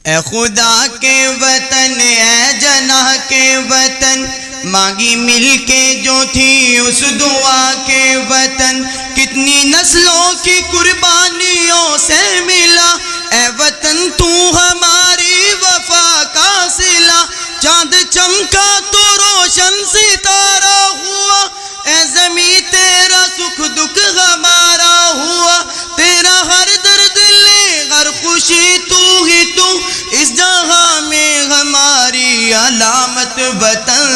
اے خدا کے وطن، اے جناح کے وطن، مانگی مل کے جو تھی اس دعا کے وطن، کتنی نسلوں کی قربانیوں سے ملا، اے وطن تو ہماری وفا کا صلہ، چاند چمکا تو روشن ستارہ ہوا، اے زمین تیرا سکھ دکھ ہمارا ہوا، تیرا ہر درد لے ہر خوشی تو ہی تو، اس جہاں میں ہماری علامت وطن،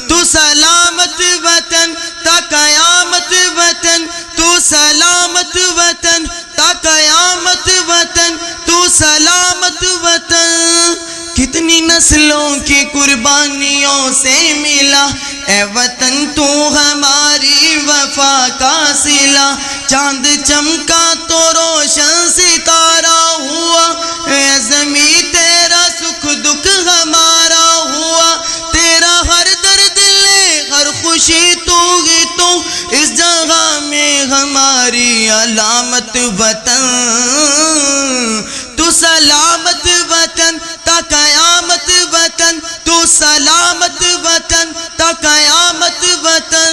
تو سلامت وطن تا قیامت وطن، تو سلامت وطن تا قیامت وطن، تو سلامت وطن، کتنی نسلوں کی قربانیوں سے ملا، اے وطن تو ہماری وفا کا صلہ، چاند چمکا تو روشن ستارہ ہوا، اے زمین تیرا سکھ دکھ ہمارا ہوا، تیرا ہر درد لے ہر خوشی تو ہی تو، اس جگہ میں ہماری علامت وطن، تو سلامت وطن تا قیامت وطن، تو سلامت وطن تا قیامت وطن،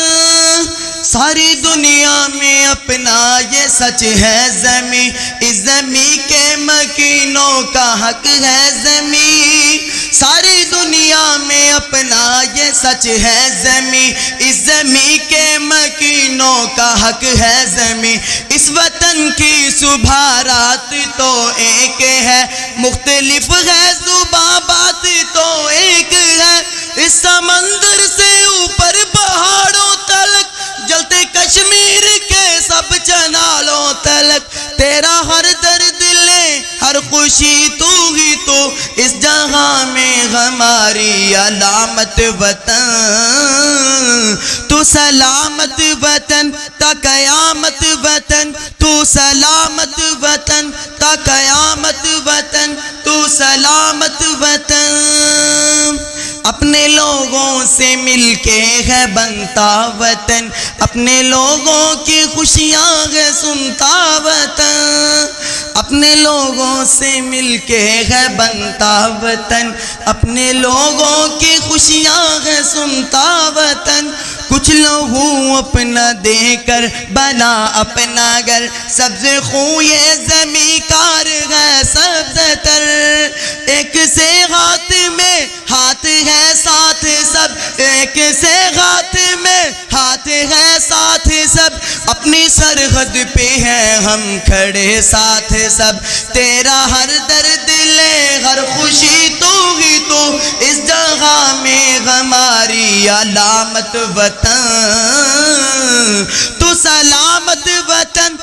ساری دنیا میں اپنا یہ سچ ہے زمین، اس زمین کے مکینوں کا حق ہے زمین، ساری دنیا میں اپنا یہ سچ ہے زمین، اس زمین کے مکینوں کا حق ہے زمین، اس وطن کی صبح رات تو ایک ہے، مختلف ہے زباں بات تو ایک ہے، اس سمندر سے اوپر پہاڑوں تلک، جلتے کشمیر کے سب چنالوں تلک، تیرا ہر درد لے ہر خوشی تو ہی تو، اس جہاں میں ہماری علامت وطن، تو سلامت وطن تا قیامت وطن، تو سلامت وطن تا قیامت وطن، تو سلامت وطن، اپنے لوگوں سے مل کے ہے بنتا وطن، اپنے لوگوں کی خوشیاں ہے سنتا وطن، اپنے لوگوں سے مل کے ہے بنتا وطن، اپنے لوگوں کی خوشیاں ہے سنتا وطن، کچھ لوگوں اپنا دے کر بنا اپنا گھر، سبز خوں یہ زمیں کار ہے سبز تر، ایک سے ہاتھ میں ہاتھ ہے ساتھ سب، ایک سے ہاتھ میں ہاتھ ہے ساتھ سب، اپنی سرحد پہ ہیں ہم کھڑے ساتھ سب، تیرا ہر درد لے ہر خوشی تو ہی تو، اس جگہ میں ہماری علامت وطن، تو سلامت وطن